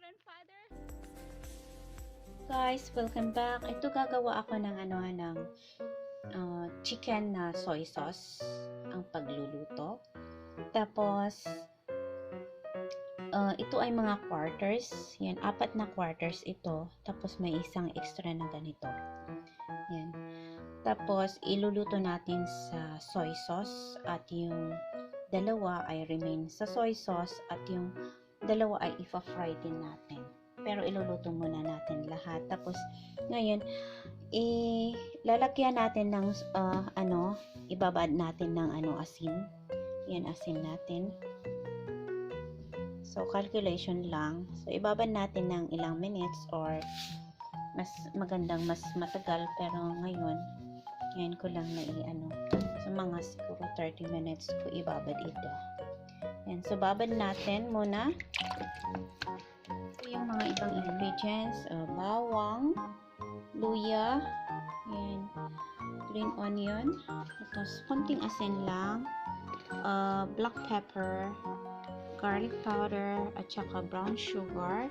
grandfather. Guys, welcome back. Ito gagawa ako ng chicken na soy sauce ang pagluluto. Tapos ito ay mga quarters. Yan, 4 na quarters ito. Tapos may isang extra na ganito. Yan. Tapos iluluto natin sa soy sauce at yung dalawa ay remain sa soy sauce at yung dalawa ay ifa-fry din natin. Pero iluluto muna natin lahat. Tapos ngayon lalagyan natin ng ibabad natin ng asin. Yan, asin natin. So calculation lang. So ibabad natin ng ilang minutes or mas magandang mas matagal, pero ngayon ko lang na so mga siguro 30 minutes ko ibabad ito. Yan, so babad natin muna. So yung mga ibang ingredients, bawang, luya, yan, green onion, tapos konting asin lang, black pepper, garlic powder, at saka brown sugar,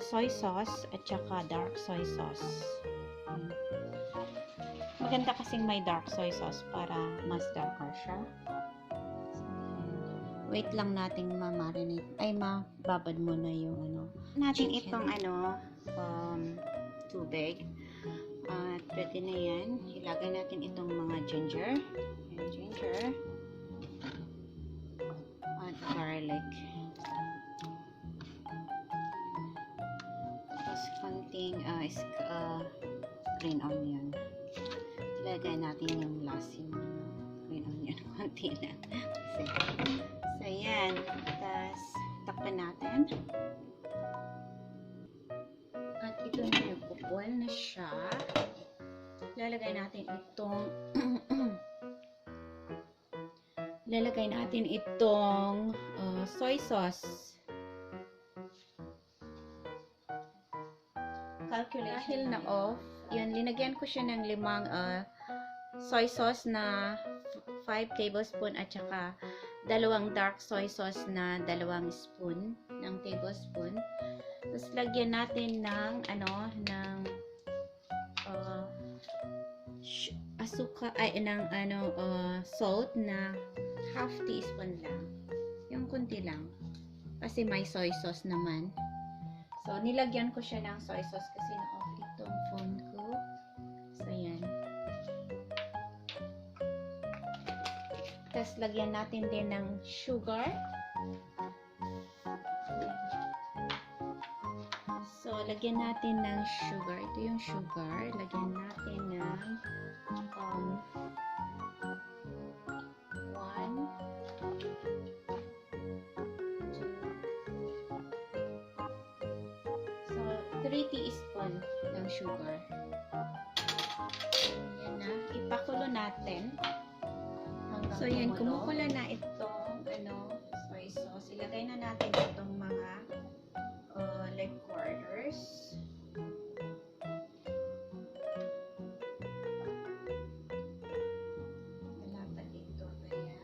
soy sauce, at saka dark soy sauce. Maganda kasing may dark soy sauce para mas darker siya. So, wait lang nating ma-marinate. Mababad muna yung natin chicken. Itong tubig. At pwede na yan. Ilagay natin itong mga ginger. Ayan, ginger. At garlic. Tapos konting green onion. Ilagay natin yung lasin green onion. Konti lang. So, yan. Tapos, takpan natin. At ito na nagpo-boil na siya. Lalagay natin itong soy sauce. Calculation na off. Yan, linagyan ko siya ng 5 soy sauce na 5 tablespoon at saka 2 dark soy sauce na 2 spoon ng tablespoon. Tapos lagyan natin ng salt na half teaspoon lang. Yung kunti lang. Kasi may soy sauce naman. So nilagyan ko siya ng soy sauce kasi na-off itong phone ko. So yan. Tapos lagyan natin din ng sugar. So, lagyan natin ng sugar. Ito yung sugar. Lagyan natin ng 1, 2. So, 3 teaspoon ng sugar. Yan na. Ipakulo natin. So, yan. Kumukulo na itong soy sauce. Ilagay na natin itong mga leg quarters. Malapad ito. Kaya.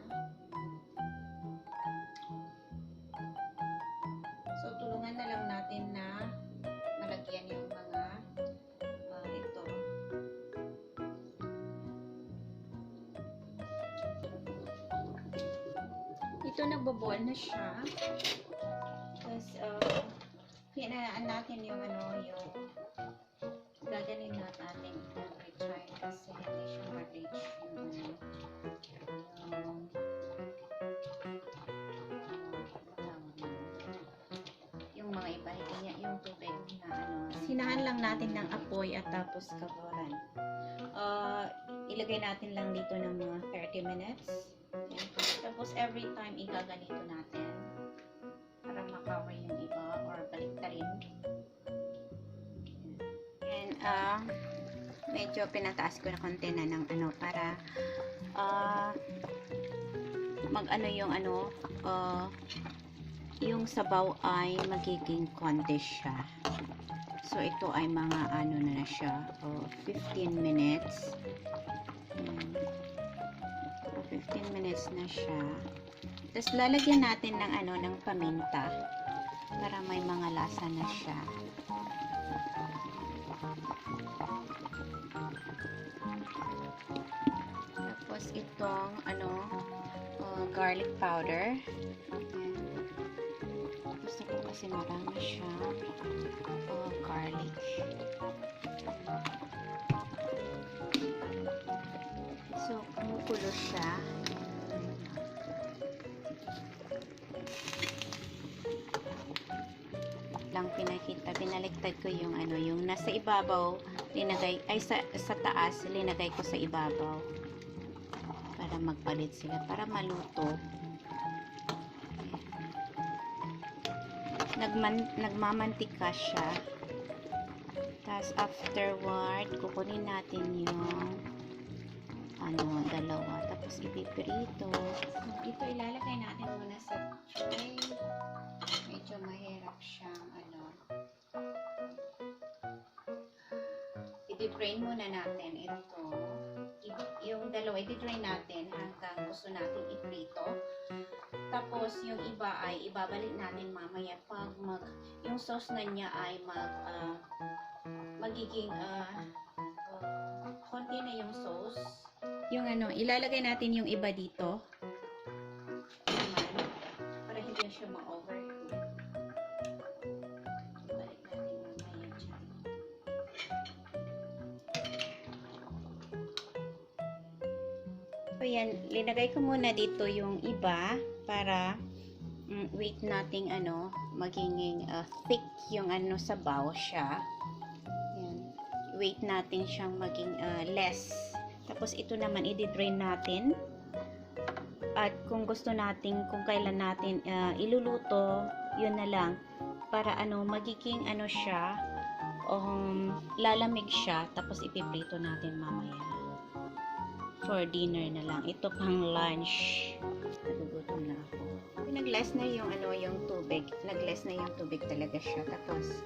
So, tulungan na lang natin na malagyan yung mga ito. Ito nagbo-boil na siya. Tapos, hinaan natin yung yung gaganin natin i-try kasi hindi siya ma-reach yung mga iba, niya yung tubig na sinahan lang natin ng apoy at tapos kaburan. Ilagay natin lang dito ng mga 30 minutes. Tapos every time igaganito natin para ma-cover yung iba or baliktarin. And medyo pinataas ko na konti na ng para yung sabaw ay magiging konti siya. So ito ay mga na siya 15 minutes. 15 minutes na siya. Tapos lalagyan natin ng ng paminta. para may mga lasa na siya. Tapos itong garlic powder. Gusto ko kasi marami siya garlic. So, kumukulo siya. Lang pinakita, binaliktad ko yung yung nasa ibabaw, linagay, ay sa taas, linagay ko sa ibabaw. Para magpalit sila, para maluto. Nagmamantika siya. Tapos afterward, kukunin natin yung dalawa. Tapos ipiprito. Ito ilalagay natin muna sa tray. Medyo mahirap siyang i-drain muna natin ito. Yung dalawa, i-drain natin hanggang gusto natin iprito. Tapos, yung iba ay ibabalik natin mamaya pag yung sauce na niya ay magiging konti na yung sauce. Yung ilalagay natin yung iba dito. Para hindi siya ma-overcook. Balik natin mamaya dyan. So, yan. Linagay ko muna dito yung iba para wait nating magiging thick yung sabaw siya. Yan. Wait natin siyang maging less. Tapos ito naman i-drain natin. At kung gusto natin, kung kailan natin iluluto, yun na lang. Para magiging siya, lalamig siya, tapos ipiprito natin mamaya. For dinner na lang. Ito pang lunch. Nagugutom na ako. Nag-less na yung yung tubig. Nag-less na yung tubig talaga siya. Tapos,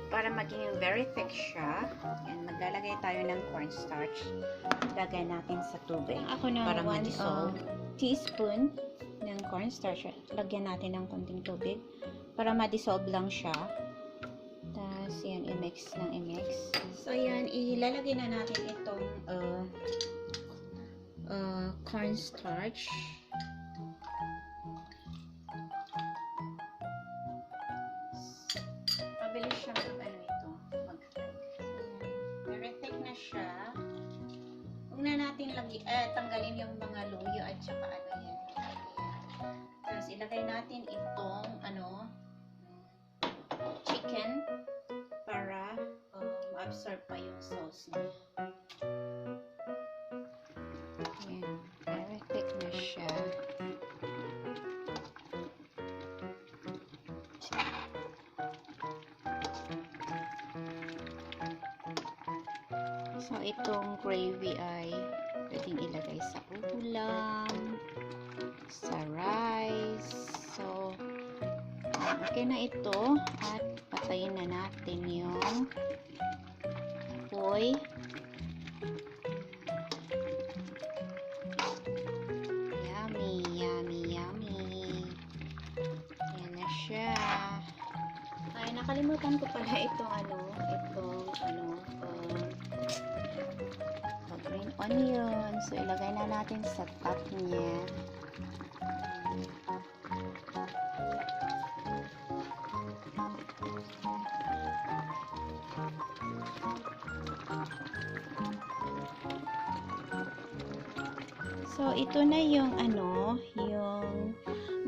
para maging very thick siya, yan, maglalagay tayo ng cornstarch. Lagay natin sa tubig. Ako na para 1 teaspoon ng cornstarch. Lagyan natin ng konting tubig para ma-dissolve lang siya. Tapos, yan, i-mix lang, i-mix. So, yan, ilalagay na natin itong cornstarch. Mabilis siyang very thick na siya. Huwag na natin tanggalin yung mga luyo at saka yan. Tapos ilagay natin itong chicken para ma-absorb pa yung sauce niya. Ayan. Very thick na siya. So, itong gravy ay pwedeng ilagay sa ulam, sa rice. So, okay na ito. At patayin na natin yung apoy. Yummy, yummy, yummy. Ayan na siya. Ay, nakalimutan ko pala itong green onion. So, ilagay na natin sa top niya. So, ito na yung yung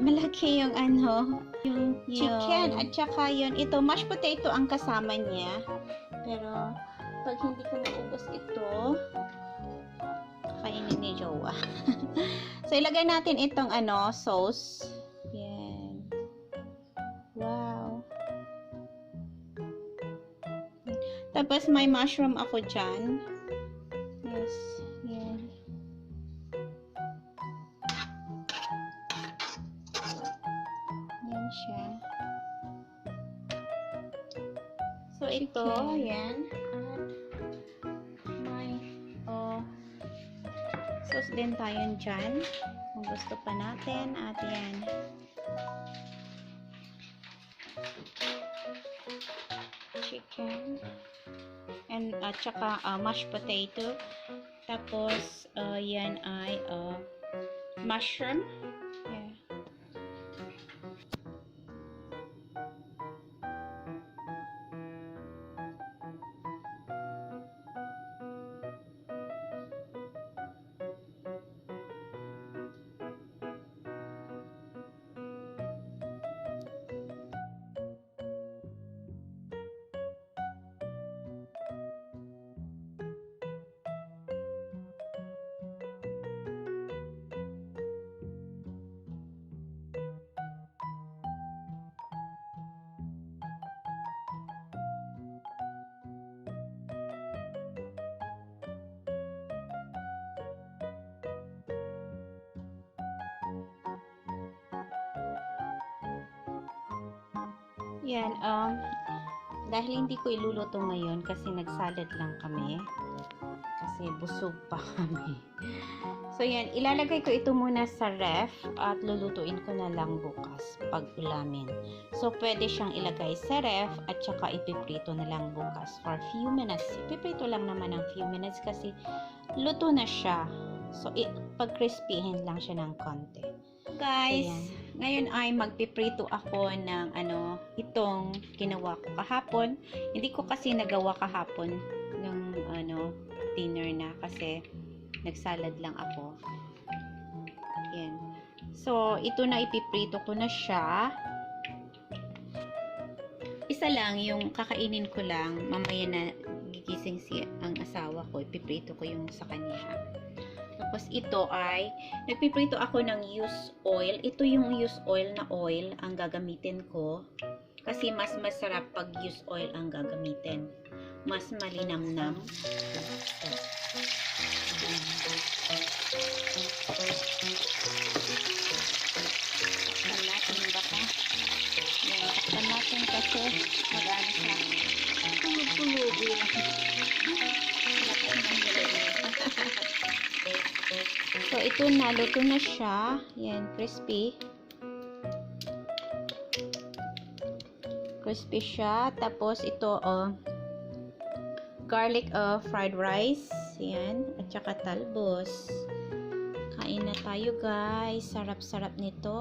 malaki yung yung chicken at saka ito mashed potato ang kasama niya. Pero pag hindi ko maubos ito, kainin ni Jowa. So, ilagay natin itong sauce. Yan. Wow. Tapos may mushroom ako dyan. Yes. Yan. Yan siya. So, ito, yan. At may, sauce din tayo dyan. Kung gusto pa natin. At yan. chicken, and at saka mashed potato. Tapos, yan ay mushroom. Yeah. Yan, dahil hindi ko iluluto ngayon kasi nagsalad lang kami. Kasi busog pa kami. So, yan, ilalagay ko ito muna sa ref at lulutuin ko na lang bukas pag ulamin. So, pwede siyang ilagay sa ref at saka ipiprito na lang bukas for few minutes. Ipiprito lang naman ng few minutes kasi luto na siya. So, pag crispyhin lang siya ng konti. Guys, so, ngayon ay magpiprito ako ng itong ginawa ko kahapon. Hindi ko kasi nagawa kahapon ng dinner na kasi nagsalad lang ako. Yan. So, ito na ipiprito ko na siya. Isa lang yung kakainin ko lang. Mamaya na gigising ang asawa ko. Ipiprito ko yung sa kanya. Tapos ito ay, nagpiprito ako ng used oil. Ito yung used oil na oil ang gagamitin ko. Kasi mas masarap pag used oil ang gagamitin. Mas malinamnam. Takpan natin baka. Yan, takpan natin kasi mag-ano siya. Tulog-tulogo lang. So, ito na, luto na siya. Yan, crispy. Crispy siya. Tapos, ito, garlic fried rice. Yan. At saka talbos. Kain na tayo, guys. Sarap-sarap nito.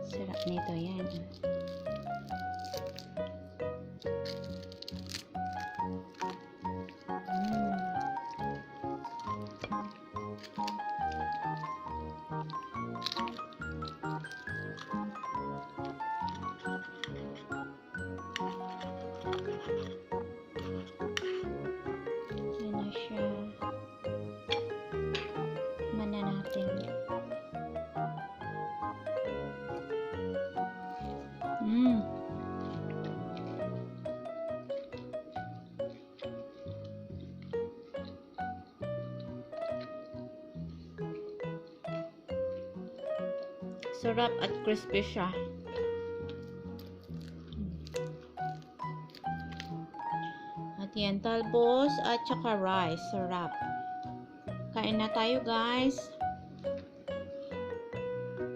Sarap nito, yan. Yan na siya. Mana natin. Sarap at crispy siya. At yan, talbos at saka rice. Sarap. Kain na tayo, guys.